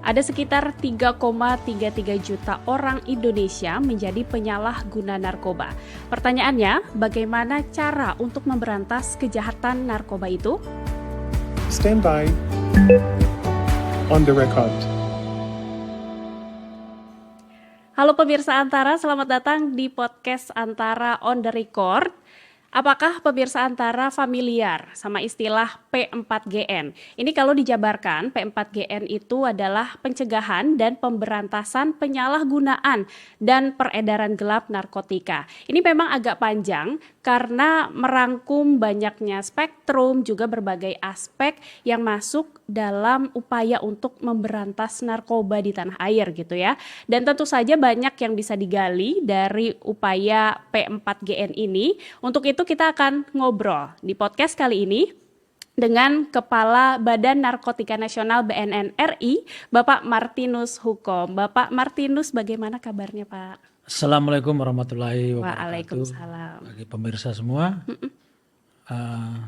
Ada sekitar 3,33 juta orang Indonesia menjadi penyalahguna narkoba. Pertanyaannya, bagaimana cara untuk memberantas kejahatan narkoba itu? Stand by. On the record. Halo pemirsa Antara, selamat datang di podcast Antara on the record. Apakah pemirsa Antara familiar sama istilah P4GN? Ini kalau dijabarkan, P4GN itu adalah pencegahan dan pemberantasan penyalahgunaan dan peredaran gelap narkotika. Ini memang agak panjang karena merangkum banyaknya spektrum, juga berbagai aspek yang masuk dalam upaya untuk memberantas narkoba di tanah air gitu ya. Dan tentu saja banyak yang bisa digali dari upaya P4GN ini. Untuk itu kita akan ngobrol di podcast kali ini dengan Kepala Badan Narkotika Nasional BNN RI, Bapak Martinus Hukom. Bapak Martinus, bagaimana kabarnya Pak? Assalamualaikum warahmatullahi wabarakatuh. Waalaikumsalam. Bagi pemirsa semua,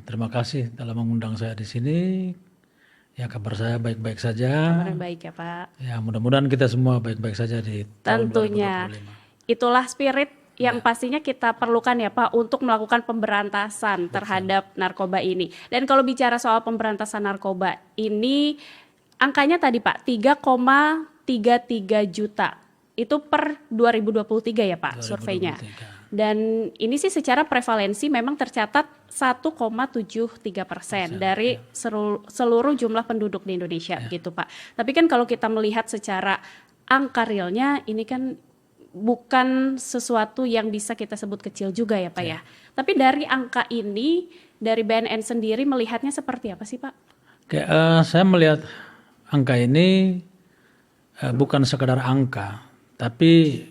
terima kasih telah mengundang saya di sini. Ya, kabar saya baik-baik saja. Kabar baik ya Pak. Ya, mudah-mudahan kita semua baik-baik saja di tahun 2025. Tentunya. Itulah spirit yang pastinya kita perlukan ya Pak untuk melakukan pemberantasan terhadap narkoba ini. Dan kalau bicara soal pemberantasan narkoba ini, angkanya tadi Pak 3,33 juta. Itu per 2023 ya Pak 2023. Surveinya. Dan ini sih secara prevalensi memang tercatat 1,73% dari seluruh jumlah penduduk di Indonesia gitu Pak. Tapi kan kalau kita melihat secara angka realnya ini kan bukan sesuatu yang bisa kita sebut kecil juga ya Pak ya. Tapi dari angka ini, dari BNN sendiri melihatnya seperti apa sih Pak? Oke, saya melihat angka ini bukan sekadar angka, tapi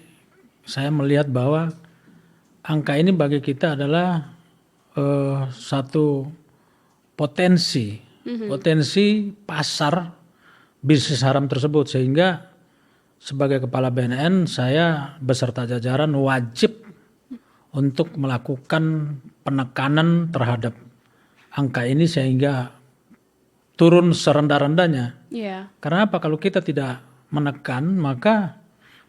saya melihat bahwa angka ini bagi kita adalah satu potensi pasar bisnis haram tersebut, sehingga sebagai Kepala BNN saya beserta jajaran wajib untuk melakukan penekanan terhadap angka ini sehingga turun serendah-rendahnya. Karena apa? Kalau kita tidak menekan, maka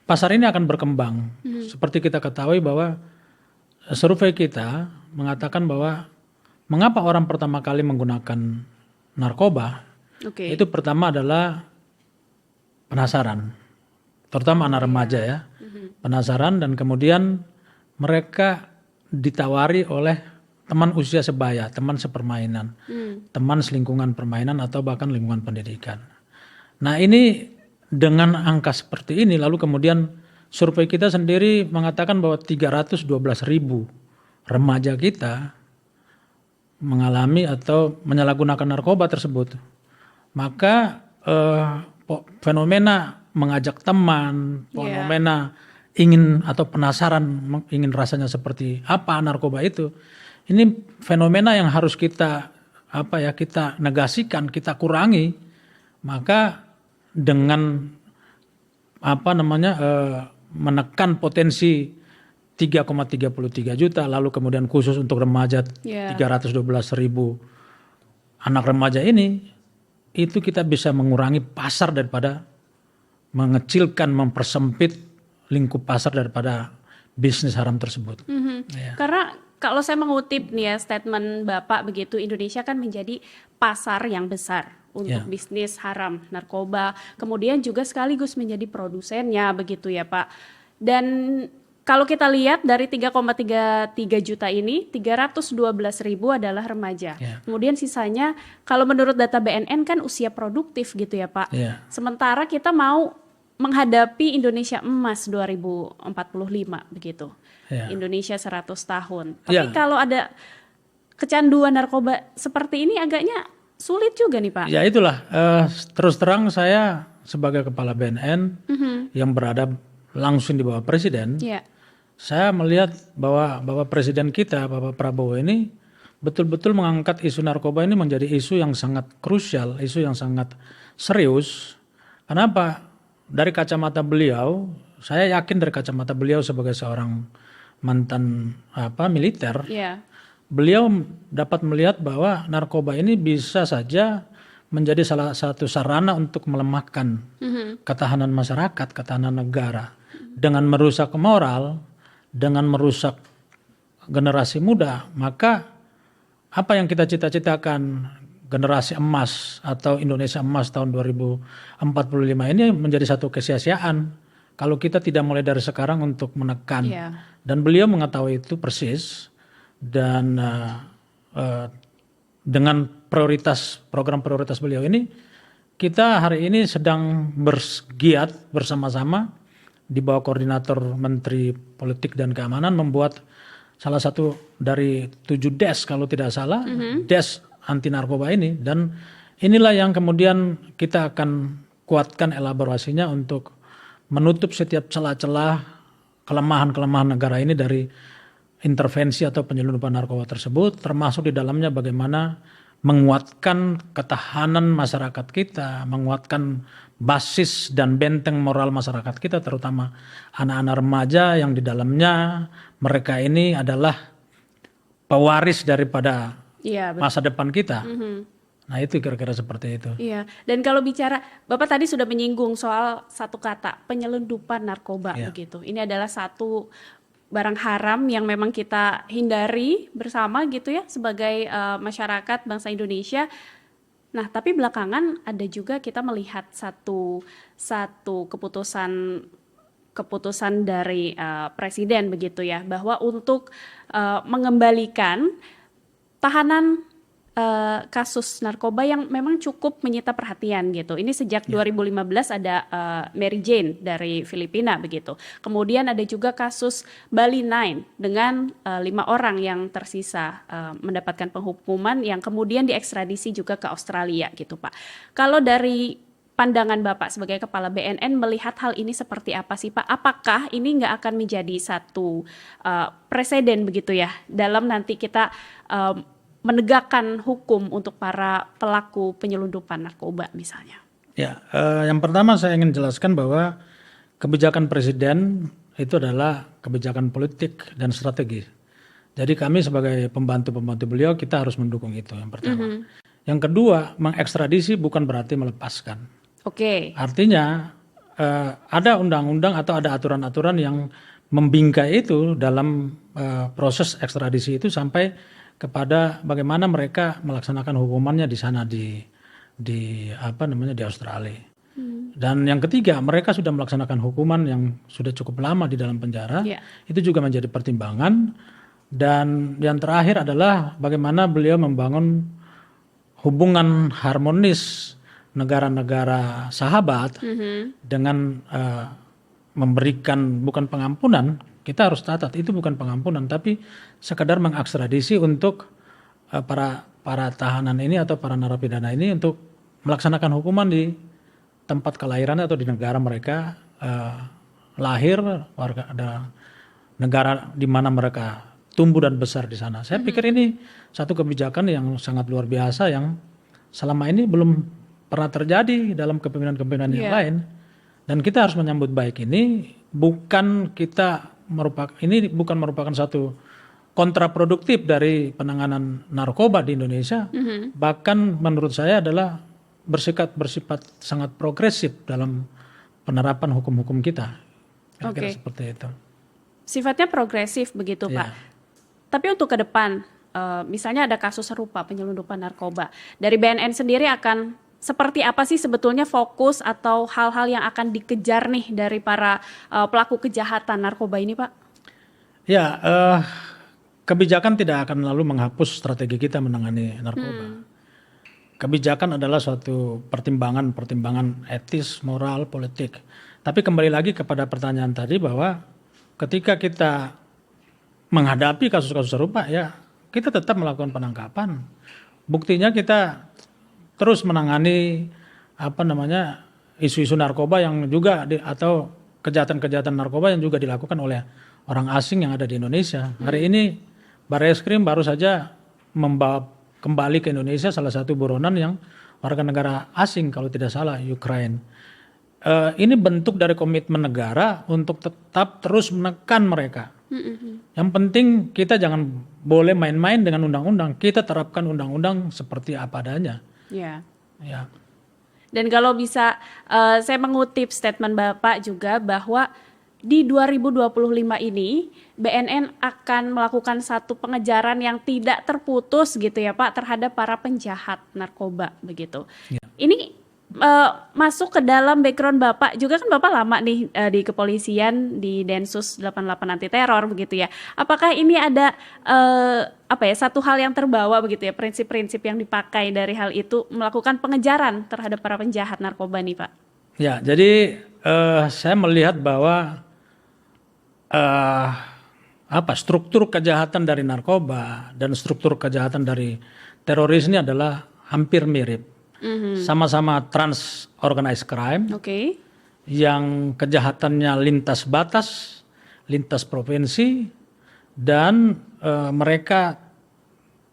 pasar ini akan berkembang. Seperti kita ketahui bahwa survei kita mengatakan bahwa mengapa orang pertama kali menggunakan narkoba, itu pertama adalah penasaran. Terutama anak remaja ya, penasaran, dan kemudian mereka ditawari oleh teman usia sebaya, teman sepermainan, teman selingkungan permainan atau bahkan lingkungan pendidikan. Nah ini dengan angka seperti ini, lalu kemudian survei kita sendiri mengatakan bahwa 312.000 remaja kita mengalami atau menyalahgunakan narkoba tersebut. Maka fenomena mengajak teman, fenomena ingin atau penasaran, ingin rasanya seperti apa narkoba itu. Ini fenomena yang harus kita kita negasikan, kita kurangi. Maka dengan menekan potensi 3,33 juta, lalu kemudian khusus untuk remaja 312.000 anak remaja ini, itu kita bisa mengurangi pasar daripada mengecilkan, mempersempit lingkup pasar daripada bisnis haram tersebut. Karena kalau saya mengutip nih ya statement Bapak begitu, Indonesia kan menjadi pasar yang besar untuk bisnis haram narkoba, kemudian juga sekaligus menjadi produsennya begitu ya Pak. Dan kalau kita lihat dari 3,33 juta ini, 312.000 adalah remaja. Kemudian sisanya kalau menurut data BNN kan usia produktif gitu ya Pak. Sementara kita mau menghadapi Indonesia Emas 2045 begitu. Indonesia 100 tahun. Tapi kalau ada kecanduan narkoba seperti ini agaknya sulit juga nih Pak. Ya itulah, terus terang saya sebagai Kepala BNN yang berada langsung di bawah Presiden, saya melihat bahwa Bapak Presiden kita, Bapak Prabowo ini betul-betul mengangkat isu narkoba ini menjadi isu yang sangat krusial, isu yang sangat serius. Kenapa? Dari kacamata beliau, saya yakin dari kacamata beliau sebagai seorang mantan militer, beliau dapat melihat bahwa narkoba ini bisa saja menjadi salah satu sarana untuk melemahkan ketahanan masyarakat, ketahanan negara dengan merusak moral, dengan merusak generasi muda, maka apa yang kita cita-citakan generasi emas atau Indonesia emas tahun 2045 ini menjadi satu kesia-siaan kalau kita tidak mulai dari sekarang untuk menekan. Dan beliau mengetahui itu persis, dan dengan program prioritas beliau ini, kita hari ini sedang bergiat bersama-sama di bawah koordinator Menteri Politik dan Keamanan membuat salah satu dari 7 DES kalau tidak salah, DES anti narkoba ini, dan inilah yang kemudian kita akan kuatkan elaborasinya untuk menutup setiap celah-celah kelemahan-kelemahan negara ini dari intervensi atau penyelundupan narkoba tersebut, termasuk di dalamnya bagaimana menguatkan ketahanan masyarakat kita, menguatkan basis dan benteng moral masyarakat kita, terutama anak-anak remaja yang di dalamnya mereka ini adalah pewaris daripada masa depan kita. Nah itu kira-kira seperti itu. Iya, dan kalau bicara, Bapak tadi sudah menyinggung soal satu kata, penyelundupan narkoba begitu. Ini adalah satu barang haram yang memang kita hindari bersama gitu ya sebagai masyarakat bangsa Indonesia. Nah, tapi belakangan ada juga kita melihat satu keputusan dari presiden begitu ya, bahwa untuk mengembalikan tahanan kasus narkoba yang memang cukup menyita perhatian gitu. Ini sejak 2015 ada Mary Jane dari Filipina begitu. Kemudian ada juga kasus Bali 9 dengan 5 orang yang tersisa mendapatkan penghukuman yang kemudian diekstradisi juga ke Australia gitu Pak. Kalau dari pandangan Bapak sebagai Kepala BNN melihat hal ini seperti apa sih Pak? Apakah ini nggak akan menjadi satu preseden begitu ya dalam nanti kita menegakkan hukum untuk para pelaku penyelundupan narkoba misalnya? Ya, yang pertama saya ingin jelaskan bahwa kebijakan presiden itu adalah kebijakan politik dan strategi. Jadi kami sebagai pembantu-pembantu beliau kita harus mendukung itu yang pertama. Yang kedua, mengekstradisi bukan berarti melepaskan. Artinya ada undang-undang atau ada aturan-aturan yang membingkai itu dalam proses ekstradisi itu sampai kepada bagaimana mereka melaksanakan hukumannya di sana di Australia. Dan yang ketiga, mereka sudah melaksanakan hukuman yang sudah cukup lama di dalam penjara. Itu juga menjadi pertimbangan. Dan yang terakhir adalah bagaimana beliau membangun hubungan harmonis negara-negara sahabat dengan memberikan bukan pengampunan. Kita harus catat itu bukan pengampunan, tapi sekadar mengekstradisi untuk para tahanan ini atau para narapidana ini untuk melaksanakan hukuman di tempat kelahiran atau di negara mereka lahir, ada negara di mana mereka tumbuh dan besar di sana. Saya pikir ini satu kebijakan yang sangat luar biasa yang selama ini belum pernah terjadi dalam kepemimpinan yang lain, dan kita harus menyambut baik ini. Ini bukan merupakan satu kontraproduktif dari penanganan narkoba di Indonesia, bahkan menurut saya adalah bersifat sangat progresif dalam penerapan hukum-hukum kita. Kira-kira seperti itu. Sifatnya progresif begitu Pak. Tapi untuk ke depan, misalnya ada kasus serupa penyelundupan narkoba, dari BNN sendiri akan seperti apa sih sebetulnya fokus atau hal-hal yang akan dikejar nih dari para pelaku kejahatan narkoba ini Pak? Ya, kebijakan tidak akan lalu menghapus strategi kita menangani narkoba. Kebijakan adalah suatu pertimbangan etis, moral, politik. Tapi kembali lagi kepada pertanyaan tadi bahwa ketika kita menghadapi kasus-kasus serupa, ya kita tetap melakukan penangkapan. Buktinya kita terus menangani isu-isu narkoba yang juga atau kejahatan-kejahatan narkoba yang juga dilakukan oleh orang asing yang ada di Indonesia. Hari ini Barreskrim baru saja membawa kembali ke Indonesia salah satu buronan yang warga negara asing kalau tidak salah, Ukraina. Ini bentuk dari komitmen negara untuk tetap terus menekan mereka. Yang penting kita jangan boleh main-main dengan undang-undang. Kita terapkan undang-undang seperti apa adanya. Ya. Dan kalau bisa saya mengutip statement Bapak juga bahwa di 2025 ini BNN akan melakukan satu pengejaran yang tidak terputus gitu ya Pak terhadap para penjahat narkoba begitu. Ya. Ini masuk ke dalam background Bapak juga kan Bapak lama nih di kepolisian di Densus 88 anti teror begitu ya. Apakah ini ada satu hal yang terbawa begitu ya, prinsip-prinsip yang dipakai dari hal itu melakukan pengejaran terhadap para penjahat narkoba nih Pak? Ya, jadi saya melihat bahwa struktur kejahatan dari narkoba dan struktur kejahatan dari teroris ini adalah hampir mirip. Sama-sama trans organized crime, yang kejahatannya lintas batas, lintas provinsi, dan mereka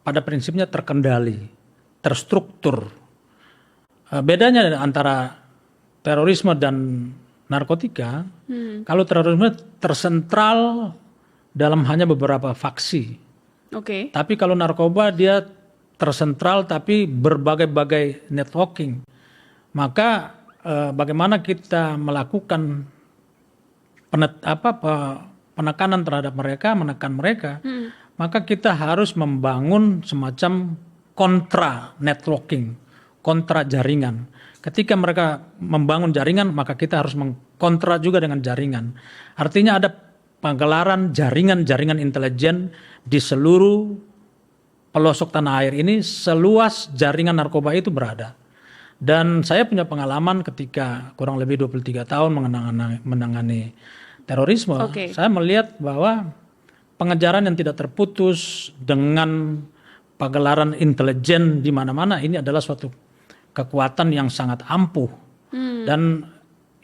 pada prinsipnya terkendali, terstruktur. Bedanya antara terorisme dan narkotika, kalau terorisme tersentral dalam hanya beberapa faksi. Tapi kalau narkoba dia tersentral tapi berbagai-bagai networking. Maka bagaimana kita melakukan penekanan terhadap mereka, menekan mereka, maka kita harus membangun semacam kontra networking, kontra jaringan. Ketika mereka membangun jaringan, maka kita harus mengkontra juga dengan jaringan. Artinya ada penggelaran jaringan-jaringan intelijen di seluruh pelosok tanah air ini, seluas jaringan narkoba itu berada. Dan saya punya pengalaman ketika kurang lebih 23 tahun menangani terorisme. Saya melihat bahwa pengejaran yang tidak terputus dengan pagelaran intelijen di mana-mana ini adalah suatu kekuatan yang sangat ampuh. Dan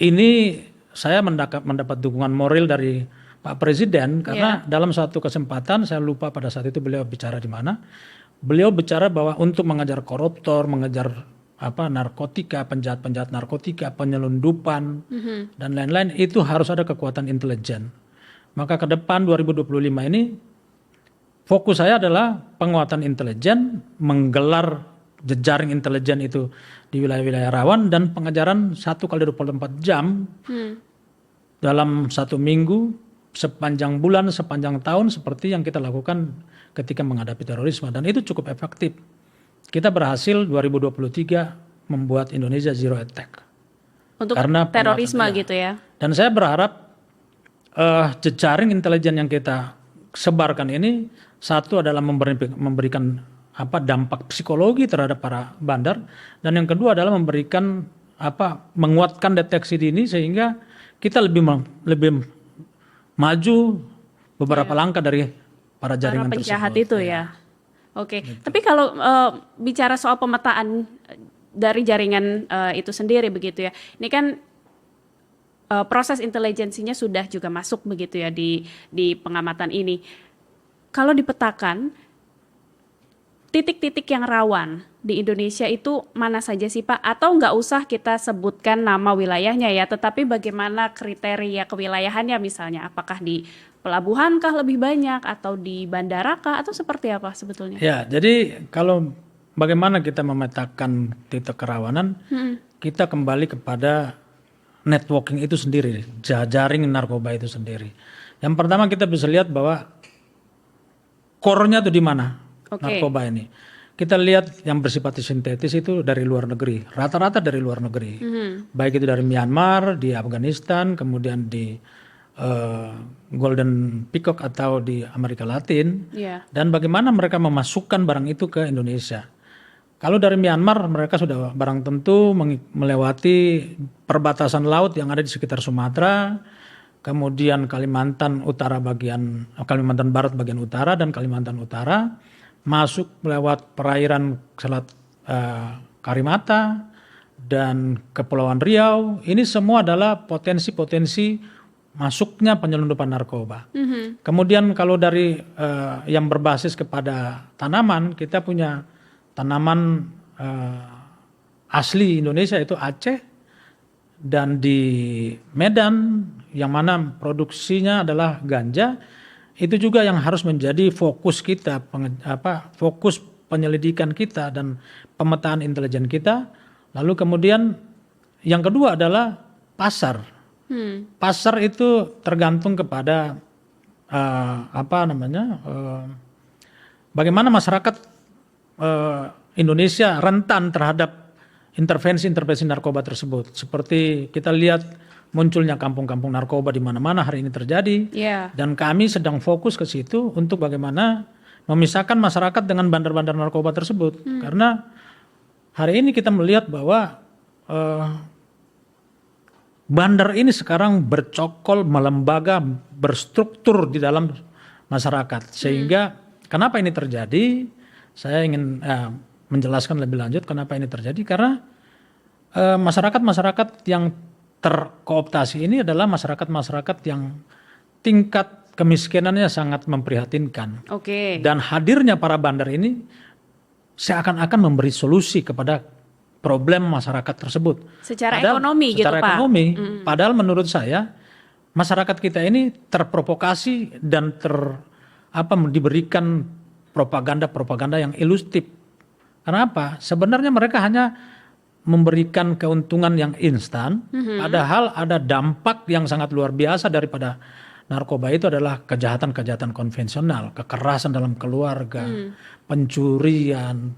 ini saya mendapat dukungan moral dari Pak Presiden karena dalam satu kesempatan, saya lupa pada saat itu beliau bicara di mana, beliau bicara bahwa untuk mengejar koruptor, mengejar narkotika, penjahat-penjahat narkotika, penyelundupan dan lain-lain itu harus ada kekuatan intelijen. Maka ke depan 2025 ini fokus saya adalah penguatan intelijen, menggelar jejaring intelijen itu di wilayah-wilayah rawan dan pengejaran 1x24 jam dalam 1 minggu, sepanjang bulan, sepanjang tahun seperti yang kita lakukan ketika menghadapi terorisme. Dan itu cukup efektif. Kita berhasil 2023 membuat Indonesia zero attack. Untuk karena terorisme gitu ya. Dan saya berharap jejaring intelijen yang kita sebarkan ini, satu adalah memberikan dampak psikologi terhadap para bandar, dan yang kedua adalah memberikan menguatkan deteksi dini sehingga kita lebih maju beberapa langkah dari para jaringan penjahat tersebut. Itu ya. Gitu. Tapi kalau bicara soal pemetaan dari jaringan itu sendiri begitu ya. Ini kan proses intelijensinya sudah juga masuk begitu ya di pengamatan ini. Kalau dipetakan titik-titik yang rawan di Indonesia itu mana saja sih Pak? Atau nggak usah kita sebutkan nama wilayahnya ya, tetapi bagaimana kriteria kewilayahannya misalnya? Apakah di pelabuhan kah lebih banyak atau di bandara kah atau seperti apa sebetulnya? Ya, jadi kalau bagaimana kita memetakan titik kerawanan, kita kembali kepada networking itu sendiri, jaring narkoba itu sendiri. Yang pertama kita bisa lihat bahwa core-nya itu di mana? Narkoba ini. Kita lihat yang bersifat sintetis itu dari luar negeri, rata-rata dari luar negeri. Baik itu dari Myanmar, di Afghanistan, kemudian di Golden Peacock atau di Amerika Latin. Dan bagaimana mereka memasukkan barang itu ke Indonesia. Kalau dari Myanmar mereka sudah barang tentu melewati perbatasan laut yang ada di sekitar Sumatera, kemudian Kalimantan Barat bagian utara dan Kalimantan Utara, masuk lewat perairan Selat Karimata dan Kepulauan Riau. Ini semua adalah potensi-potensi masuknya penyelundupan narkoba. Kemudian kalau dari yang berbasis kepada tanaman, kita punya tanaman asli Indonesia itu Aceh, dan di Medan yang mana produksinya adalah ganja. Itu juga yang harus menjadi fokus kita, fokus penyelidikan kita dan pemetaan intelijen kita. Lalu kemudian yang kedua adalah pasar. Pasar itu tergantung kepada bagaimana masyarakat Indonesia rentan terhadap intervensi narkoba tersebut. Seperti kita lihat munculnya kampung-kampung narkoba di mana-mana hari ini terjadi. Dan kami sedang fokus ke situ untuk bagaimana memisahkan masyarakat dengan bandar-bandar narkoba tersebut. Karena hari ini kita melihat bahwa bandar ini sekarang bercokol, melembaga, berstruktur di dalam masyarakat. Sehingga kenapa ini terjadi? Saya ingin menjelaskan lebih lanjut kenapa ini terjadi. Karena masyarakat-masyarakat yang terkooptasi ini adalah masyarakat-masyarakat yang tingkat kemiskinannya sangat memprihatinkan. Dan hadirnya para bandar ini seakan-akan memberi solusi kepada problem masyarakat tersebut. Secara ekonomi gitu Pak. Secara ekonomi. Padahal menurut saya masyarakat kita ini terprovokasi dan diberikan propaganda-propaganda yang ilusif. Kenapa? Sebenarnya mereka hanya memberikan keuntungan yang instan, padahal ada dampak yang sangat luar biasa daripada narkoba itu adalah kejahatan-kejahatan konvensional, kekerasan dalam keluarga, pencurian,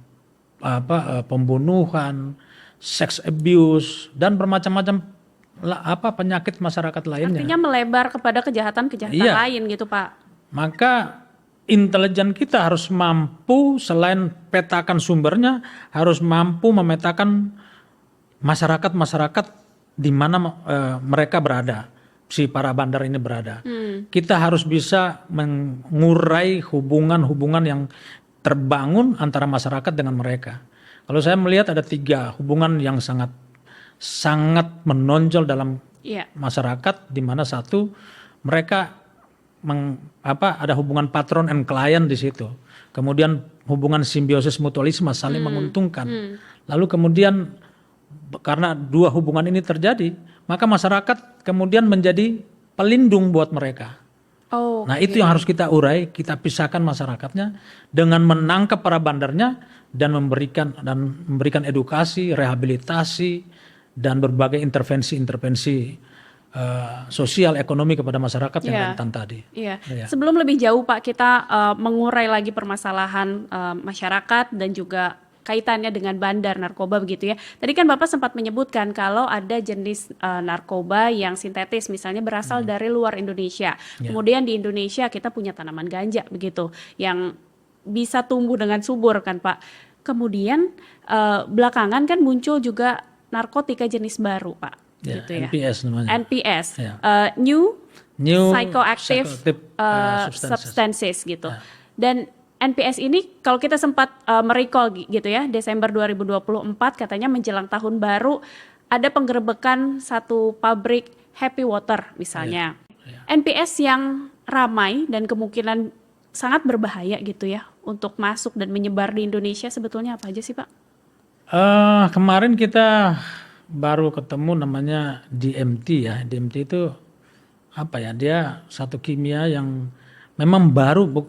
pembunuhan, sex abuse, dan bermacam-macam penyakit masyarakat lainnya. Artinya melebar kepada kejahatan-kejahatan lain gitu Pak. Maka intelijen kita harus mampu selain petakan sumbernya, harus mampu memetakan masyarakat-masyarakat di mana mereka berada, si para bandar ini berada. Kita harus bisa mengurai hubungan-hubungan yang terbangun antara masyarakat dengan mereka. Kalau saya melihat ada 3 hubungan yang sangat menonjol dalam masyarakat, di mana satu mereka ada hubungan patron and client di situ. Kemudian hubungan simbiosis mutualisme, saling menguntungkan. Lalu kemudian karena 2 hubungan ini terjadi, maka masyarakat kemudian menjadi pelindung buat mereka. Nah itu yang harus kita urai, kita pisahkan masyarakatnya dengan menangkap para bandarnya dan memberikan edukasi, rehabilitasi dan berbagai intervensi sosial ekonomi kepada masyarakat yang rentan tadi. Sebelum lebih jauh Pak, kita mengurai lagi permasalahan masyarakat dan juga kaitannya dengan bandar narkoba begitu ya. Tadi kan Bapak sempat menyebutkan kalau ada jenis narkoba yang sintetis misalnya berasal dari luar Indonesia. Kemudian di Indonesia kita punya tanaman ganja begitu yang bisa tumbuh dengan subur kan Pak. Kemudian belakangan kan muncul juga narkotika jenis baru Pak. Gitu ya. NPS namanya. NPS, New Psychoactive Substances gitu. Dan NPS ini kalau kita sempat merecall gitu ya, Desember 2024 katanya menjelang tahun baru ada penggerebekan satu pabrik Happy Water misalnya. NPS yang ramai dan kemungkinan sangat berbahaya gitu ya untuk masuk dan menyebar di Indonesia sebetulnya apa aja sih Pak? Kemarin kita baru ketemu namanya DMT ya. DMT itu apa ya? Dia satu kimia yang memang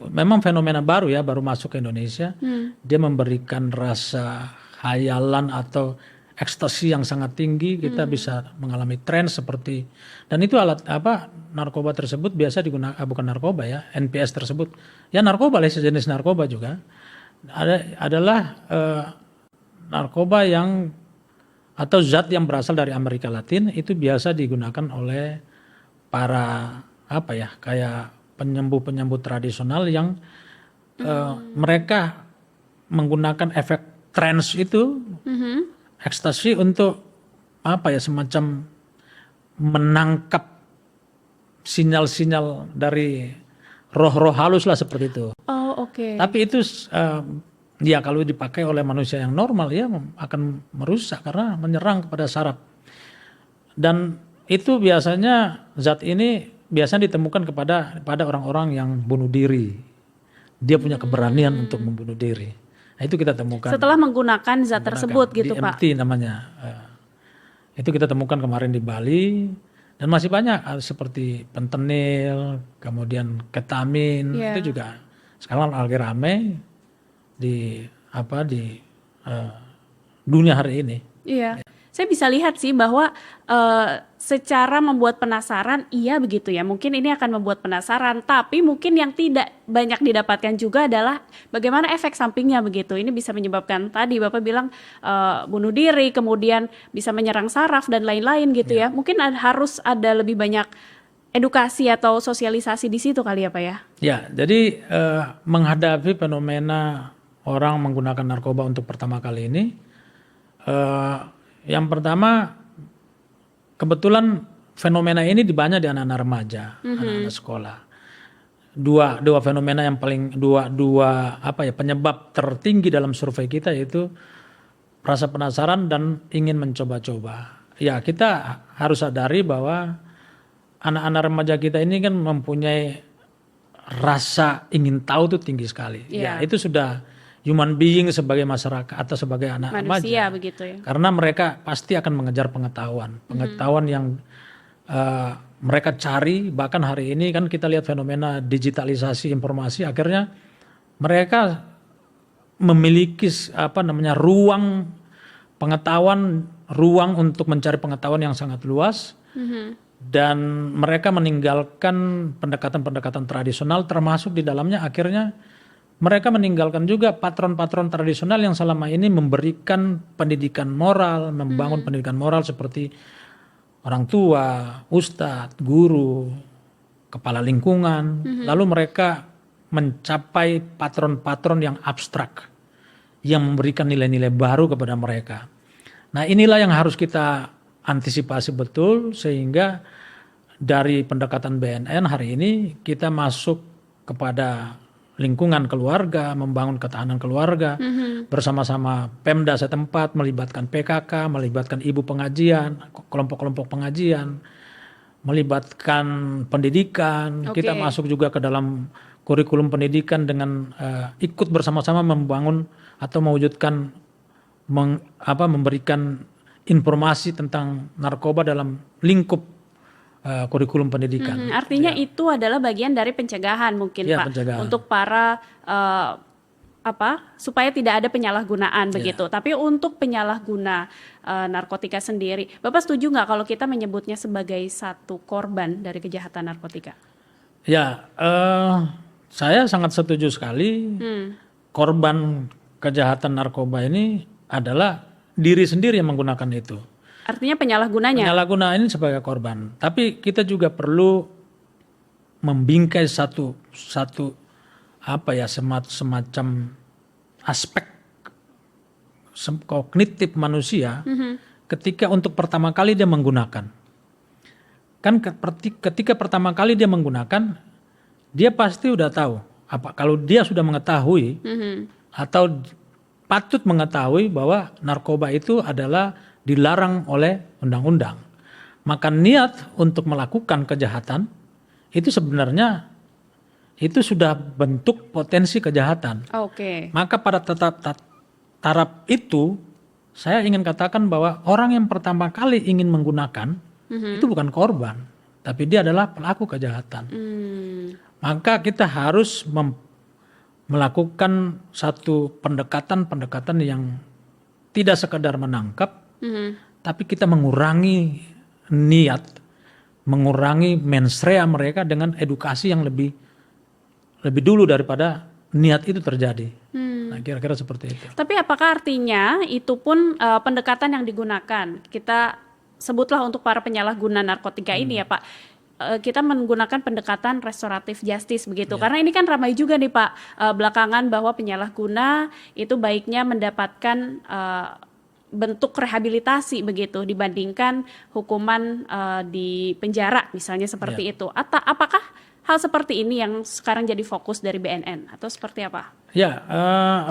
memang fenomena baru ya, baru masuk ke Indonesia. Dia memberikan rasa hayalan atau ekstasi yang sangat tinggi. Kita bisa mengalami tren seperti, dan itu narkoba tersebut biasa digunakan, bukan narkoba ya, NPS tersebut. Ya narkoba lah, sejenis narkoba juga. Adalah narkoba yang atau zat yang berasal dari Amerika Latin, itu biasa digunakan oleh para kayak penyembuh tradisional yang mereka menggunakan efek trance itu, ekstasi untuk semacam menangkap sinyal-sinyal dari roh-roh halus lah seperti itu. Tapi itu kalau dipakai oleh manusia yang normal ya akan merusak karena menyerang kepada saraf. Dan itu biasanya zat ini biasanya ditemukan pada orang-orang yang bunuh diri. Dia punya keberanian untuk membunuh diri. Nah, itu kita temukan. Setelah menggunakan zat tersebut gitu DMT, Pak. DMT namanya. Itu kita temukan kemarin di Bali. Dan masih banyak seperti fentanyl, kemudian ketamin. Itu juga sekarang lagi rame di dunia hari ini. Saya bisa lihat sih bahwa secara membuat penasaran, iya begitu ya. Mungkin ini akan membuat penasaran, tapi mungkin yang tidak banyak didapatkan juga adalah bagaimana efek sampingnya begitu. Ini bisa menyebabkan tadi Bapak bilang bunuh diri, kemudian bisa menyerang saraf dan lain-lain gitu ya. Mungkin harus ada lebih banyak edukasi atau sosialisasi di situ kali ya Pak ya. Ya, jadi menghadapi fenomena orang menggunakan narkoba untuk pertama kali ini, yang pertama, kebetulan fenomena ini banyak di anak-anak remaja, anak-anak sekolah. Dua fenomena yang paling penyebab tertinggi dalam survei kita yaitu rasa penasaran dan ingin mencoba-coba. Ya, kita harus sadari bahwa anak-anak remaja kita ini kan mempunyai rasa ingin tahu tuh tinggi sekali. Ya, itu sudah human being sebagai masyarakat atau sebagai anak manusia remaja, begitu ya. Karena mereka pasti akan mengejar pengetahuan yang mereka cari. Bahkan hari ini kan kita lihat fenomena digitalisasi informasi, akhirnya mereka memiliki ruang pengetahuan, ruang untuk mencari pengetahuan yang sangat luas, dan mereka meninggalkan pendekatan-pendekatan tradisional, termasuk di dalamnya akhirnya mereka meninggalkan juga patron-patron tradisional yang selama ini memberikan pendidikan moral, membangun pendidikan moral seperti orang tua, ustadz, guru, kepala lingkungan. Lalu mereka mencapai patron-patron yang abstrak, yang memberikan nilai-nilai baru kepada mereka. Nah, inilah yang harus kita antisipasi betul, sehingga dari pendekatan BNN hari ini kita masuk kepada lingkungan keluarga, membangun ketahanan keluarga, bersama-sama Pemda setempat, melibatkan PKK, melibatkan ibu pengajian, kelompok-kelompok pengajian, melibatkan pendidikan. Kita masuk juga ke dalam kurikulum pendidikan dengan ikut bersama-sama membangun atau mewujudkan, memberikan informasi tentang narkoba dalam lingkup kurikulum pendidikan. Artinya itu adalah bagian dari pencegahan mungkin Pak, pencegahan. Untuk para supaya tidak ada penyalahgunaan begitu. Tapi untuk penyalahguna narkotika sendiri, Bapak setuju nggak kalau kita menyebutnya sebagai satu korban dari kejahatan narkotika? Ya, saya sangat setuju sekali. Korban kejahatan narkoba ini adalah diri sendiri yang menggunakan itu. Artinya penyalahgunanya? Penyalahgunaan ini sebagai korban. Tapi kita juga perlu membingkai satu semacam aspek kognitif manusia ketika untuk pertama kali dia menggunakan. Kan ketika pertama kali dia menggunakan, dia pasti udah tahu. Kalau dia sudah mengetahui atau patut mengetahui bahwa narkoba itu adalah dilarang oleh undang-undang, maka niat untuk melakukan kejahatan itu sebenarnya itu sudah bentuk potensi kejahatan. Maka pada taraf itu saya ingin katakan bahwa orang yang pertama kali ingin menggunakan itu bukan korban, tapi dia adalah pelaku kejahatan. Maka kita harus melakukan satu pendekatan yang tidak sekedar menangkap, tapi kita mengurangi niat, mengurangi mens rea mereka dengan edukasi yang lebih dulu daripada niat itu terjadi. Nah, kira-kira seperti itu. Tapi apakah artinya itu pun pendekatan yang digunakan? Kita sebutlah untuk para penyalahguna narkotika ini ya Pak, kita menggunakan pendekatan restoratif justice begitu. Karena ini kan ramai juga nih Pak belakangan bahwa penyalahguna itu baiknya mendapatkan bentuk rehabilitasi begitu dibandingkan hukuman di penjara misalnya seperti itu. Apakah hal seperti ini yang sekarang jadi fokus dari BNN atau seperti apa? Ya,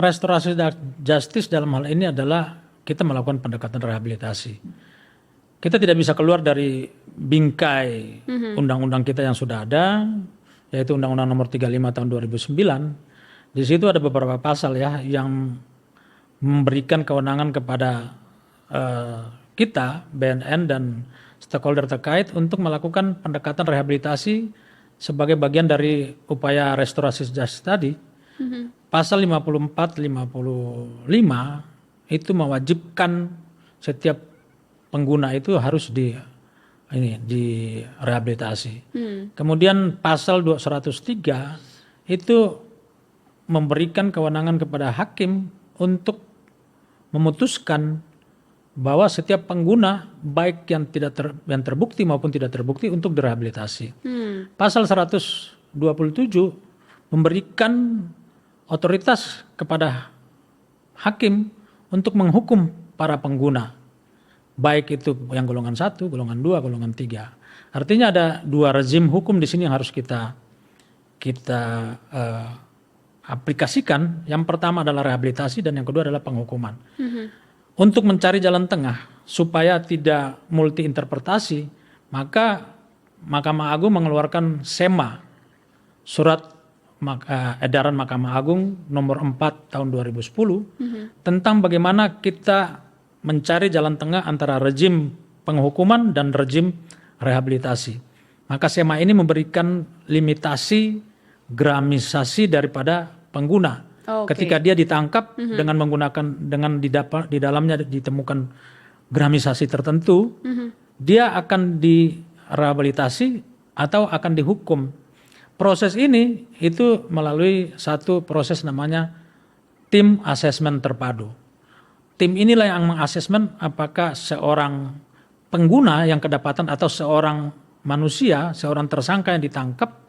restorasi justice dalam hal ini adalah kita melakukan pendekatan rehabilitasi. Kita tidak bisa keluar dari bingkai undang-undang kita yang sudah ada, yaitu Undang-Undang Nomor 35 Tahun 2009. Di situ ada beberapa pasal ya yang memberikan kewenangan kepada kita, BNN dan stakeholder terkait untuk melakukan pendekatan rehabilitasi sebagai bagian dari upaya restorasi justice tadi. Pasal 54, 55 itu mewajibkan setiap pengguna itu harus direhabilitasi. Kemudian pasal 103 itu memberikan kewenangan kepada hakim untuk memutuskan bahwa setiap pengguna baik yang yang terbukti maupun tidak terbukti untuk direhabilitasi. Pasal 127 memberikan otoritas kepada hakim untuk menghukum para pengguna, baik itu yang golongan 1, golongan 2, golongan 3. Artinya ada 2 rezim hukum di sini yang harus kita aplikasikan. Yang pertama adalah rehabilitasi dan yang kedua adalah penghukuman. Untuk mencari jalan tengah supaya tidak multi interpretasi, maka Mahkamah Agung mengeluarkan SEMA, surat edaran Mahkamah Agung nomor 4 tahun 2010 tentang bagaimana kita mencari jalan tengah antara rezim penghukuman dan rezim rehabilitasi. Maka SEMA ini memberikan limitasi gramisasi daripada pengguna. Ketika dia ditangkap dengan di dalamnya ditemukan gramisasi tertentu, dia akan direhabilitasi atau akan dihukum. Proses ini itu melalui satu proses namanya tim asesmen terpadu. Tim inilah yang mengasesmen apakah seorang pengguna yang kedapatan atau seorang manusia, seorang tersangka yang ditangkap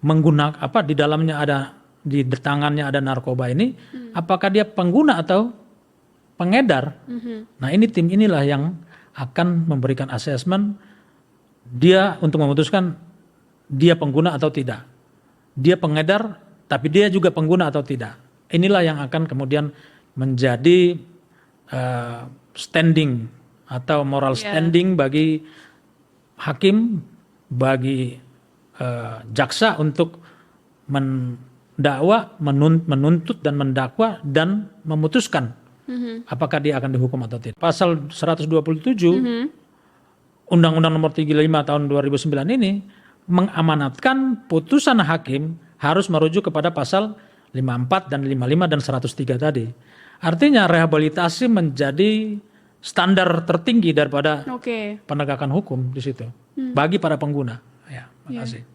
menggunakan di dalamnya di tangannya ada narkoba ini, apakah dia pengguna atau pengedar? Nah, ini tim inilah yang akan memberikan asesmen dia untuk memutuskan dia pengguna atau tidak. Dia pengedar, tapi dia juga pengguna atau tidak. Inilah yang akan kemudian menjadi standing atau moral standing bagi hakim, bagi jaksa untuk menuntut dan mendakwa dan memutuskan apakah dia akan dihukum atau tidak. Pasal 127 Undang-Undang Nomor 35 tahun 2009 ini mengamanatkan putusan hakim harus merujuk kepada pasal 54 dan 55 dan 103 tadi. Artinya rehabilitasi menjadi standar tertinggi daripada penegakan hukum di situ bagi para pengguna. Ya, makasih.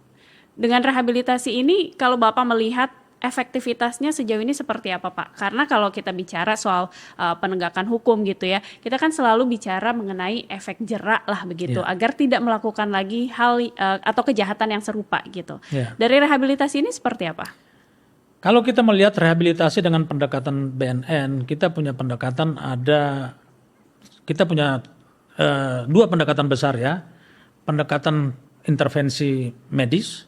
Dengan rehabilitasi ini, kalau Bapak melihat efektivitasnya sejauh ini seperti apa, Pak? Karena kalau kita bicara soal penegakan hukum gitu ya, kita kan selalu bicara mengenai efek jerak lah begitu, agar tidak melakukan lagi hal atau kejahatan yang serupa gitu. Dari rehabilitasi ini seperti apa? Kalau kita melihat rehabilitasi dengan pendekatan BNN, kita punya dua pendekatan besar ya, pendekatan intervensi medis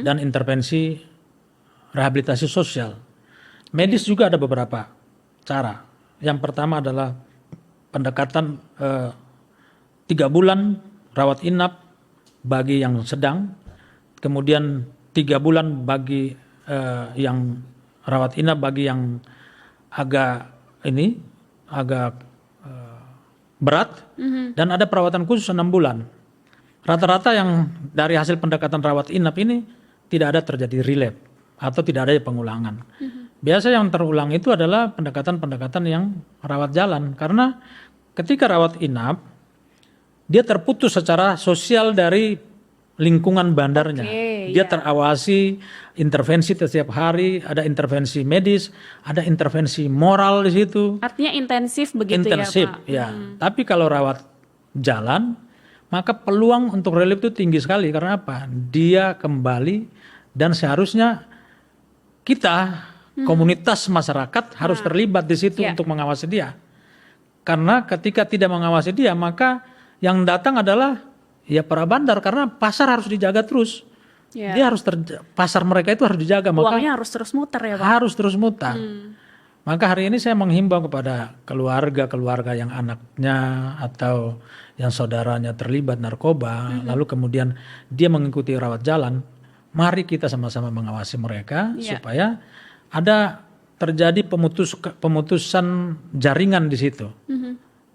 dan intervensi rehabilitasi sosial. Medis juga ada beberapa cara. Yang pertama adalah pendekatan 3 bulan rawat inap bagi yang sedang, kemudian 3 bulan bagi yang rawat inap bagi yang agak berat, dan ada perawatan khusus 6 bulan. Rata-rata yang dari hasil pendekatan rawat inap ini tidak ada terjadi relapse atau tidak ada pengulangan. Biasa yang terulang itu adalah pendekatan-pendekatan yang rawat jalan, karena ketika rawat inap dia terputus secara sosial dari lingkungan bandarnya. Dia terawasi intervensi setiap hari, ada intervensi medis, ada intervensi moral di situ. Artinya intensif begitu intensif, ya, Pak? Tapi kalau rawat jalan, maka peluang untuk relapse itu tinggi sekali. Karena apa? Dia kembali, dan seharusnya kita, komunitas masyarakat harus terlibat di situ untuk mengawasi dia. Karena ketika tidak mengawasi dia, maka yang datang adalah para bandar, karena pasar harus dijaga terus. Dia harus pasar mereka itu harus dijaga. Uangnya harus terus muter ya, Pak? Harus terus muter. Maka hari ini saya menghimbau kepada keluarga-keluarga yang anaknya atau yang saudaranya terlibat narkoba, lalu kemudian dia mengikuti rawat jalan, mari kita sama-sama mengawasi mereka supaya ada terjadi pemutusan jaringan di situ.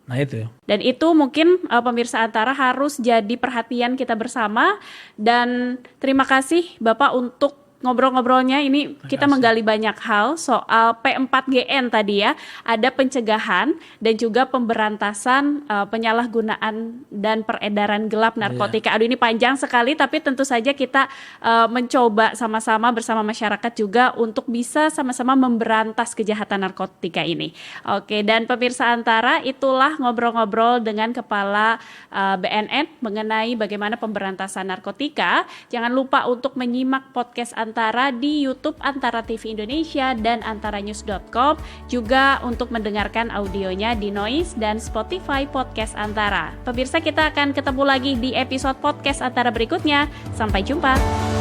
Nah itu. Dan itu mungkin pemirsa Antara harus jadi perhatian kita bersama. Dan terima kasih Bapak untuk ngobrol-ngobrolnya. Ini kita menggali banyak hal soal P4GN tadi ya. Ada pencegahan dan juga pemberantasan penyalahgunaan dan peredaran gelap narkotika. Aduh, ini panjang sekali, tapi tentu saja kita mencoba sama-sama bersama masyarakat juga untuk bisa sama-sama memberantas kejahatan narkotika ini. Oke, dan pemirsa Antara, itulah ngobrol-ngobrol dengan Kepala BNN mengenai bagaimana pemberantasan narkotika. Jangan lupa untuk menyimak podcast Antara di YouTube Antara TV Indonesia dan antaranews.com, juga untuk mendengarkan audionya di Noise dan Spotify Podcast Antara. Pemirsa, kita akan ketemu lagi di episode podcast Antara berikutnya. Sampai jumpa.